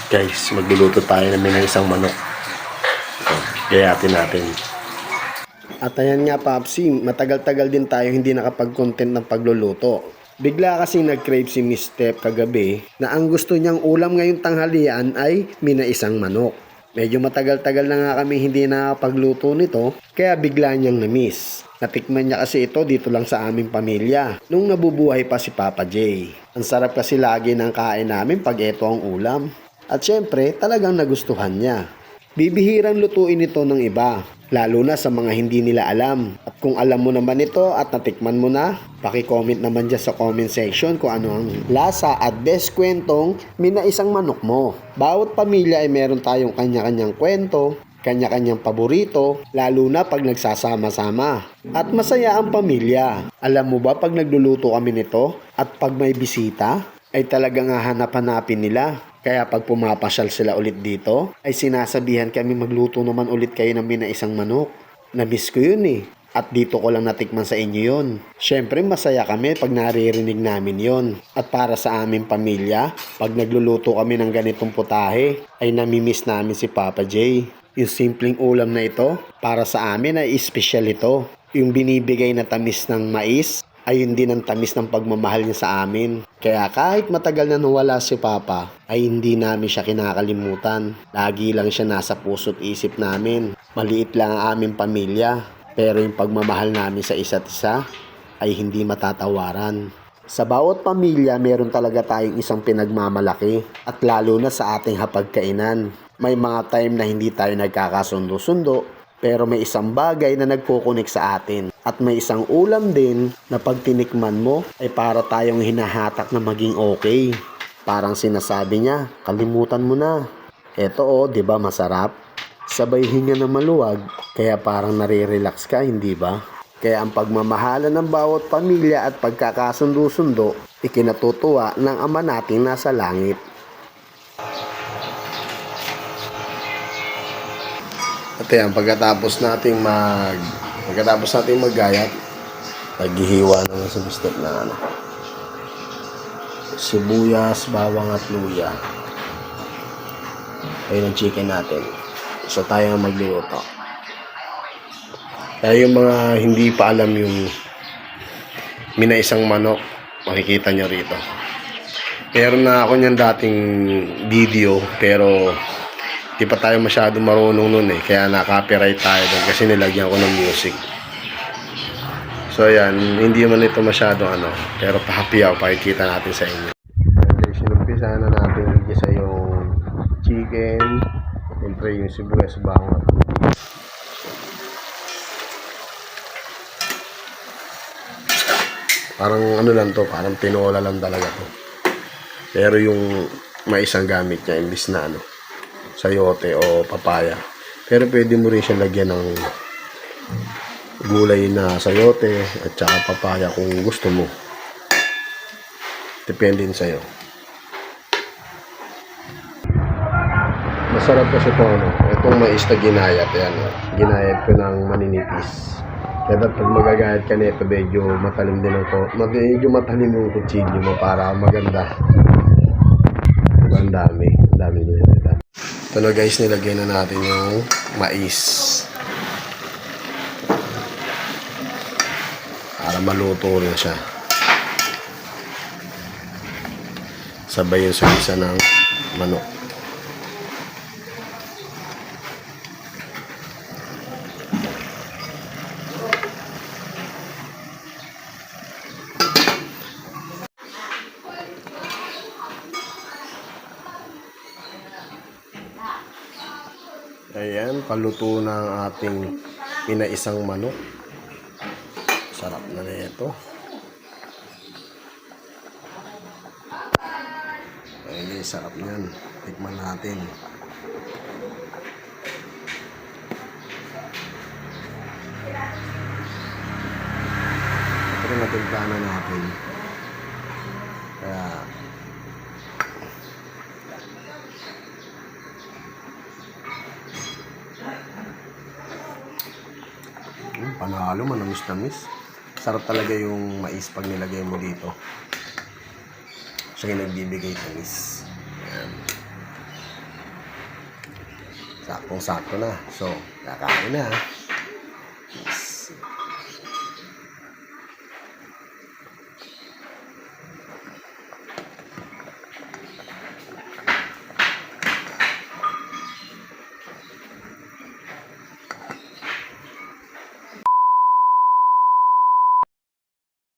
Guys, magluluto tayo ng isang manok. Gayatin natin. At ayan nga Papsi, matagal-tagal din tayo hindi nakapag-content ng pagluluto. Bigla kasi nag-crave si Miss Steph kagabi na ang gusto niyang ulam ngayong tanghalian ay minaisang manok. Medyo matagal-tagal na nga kami hindi nakapagluto nito, kaya bigla niyang na-miss. Natikman niya kasi ito dito lang sa aming pamilya, nung nabubuhay pa si Papa J. Ang sarap kasi lagi ng kain namin pag ito ang ulam. At syempre, talagang nagustuhan niya. Bibihirang lutuin ito ng iba, lalo na sa mga hindi nila alam. At kung alam mo naman ito at natikman mo na, paki-comment naman dyan sa comment section kung ano ang lasa at best kwentong minaisang manok mo. Bawat pamilya ay meron tayong kanya-kanyang kwento, kanya-kanyang paborito, lalo na pag nagsasama-sama. At masaya ang pamilya. Alam mo ba pag nagluluto kami nito at pag may bisita, ay talagang hahanap-hanapin nila. Kaya pag pumapasyal sila ulit dito, ay sinasabihan kami magluto naman ulit kayo ng minaisang manok. Na-miss ko yun eh. At dito ko lang natikman sa inyo yun. Syempre masaya kami pag naririnig namin yun. At para sa aming pamilya, pag nagluluto kami ng ganitong putahe, ay namimiss namin si Papa J. Yung simpleng ulam na ito, para sa amin ay espesyal ito. Yung binibigay na tamis ng mais, ayun din ang tamis ng pagmamahal niya sa amin. Kaya kahit matagal na nawala si Papa, ay hindi namin siya kinakalimutan. Lagi lang siya nasa puso't isip namin. Maliit lang ang aming pamilya, pero yung pagmamahal namin sa isa't isa ay hindi matatawaran. Sa bawat pamilya, meron talaga tayong isang pinagmamalaki, at lalo na sa ating hapagkainan. May mga time na hindi tayo nagkakasundo-sundo, pero may isang bagay na nagkukunik sa atin. At may isang ulam din na pag tinikman mo ay para tayong hinahatak na maging okay. Parang sinasabi niya, kalimutan mo na. Eto oh, 'di ba masarap? Sabay hinga na maluwag, kaya parang nare-relax ka, hindi ba? Kaya ang pagmamahalan ng bawat pamilya at pagkakasundo-sundo, ikinatutuwa ng Ama nating nasa langit. At yan, pagkatapos nating maggayat, naghihiwa naman sa bistek na sibuyas, bawang at luya. Ayun ang chicken natin. So tayo ang magluluto. Kaya yung mga hindi pa alam yung minaisang manok, makikita nyo rito. Meron na ako niyan dating video, pero di pa tayo masyado marunong nun eh. Kaya na-copyright tayo doon kasi nilagyan ko ng music. So yan, hindi man ito masyado pero pahapiyaw, pakikita natin sa inyo. Okay, sinumpisa na natin igisa yung chicken, siyempre yung sibuyas, bawang. Parang lang to, parang tinola lang talaga to. Pero yung may isang gamit niya, imbis na sayote o papaya. Pero pwede mo rin siya lagyan ng gulay na sayote at saka papaya kung gusto mo. Depende din sa'yo. Masarap kasi ito itong mais na ginayat. Ayan, ginayat ko ng maninipis. Kaya pag magagayat ka nito, medyo matalim din medyo matalim yung kutsilyo mo para maganda. Ang dami din. Ito na guys, nilagay na natin yung mais para maluto rin siya. Sabay yung sugisa ng manok. Ayan, paluto na ang ating minaisang manok. Sarap na nito. Ayun, sarap niyan. Tikman natin. Ito rin natin natin. Kaya panalo, manamis-tamis. Sarap talaga yung mais pag nilagay mo dito. Siya yung nagbibigay tamis. Ayan. Saktong-sakto na. So, kakain na.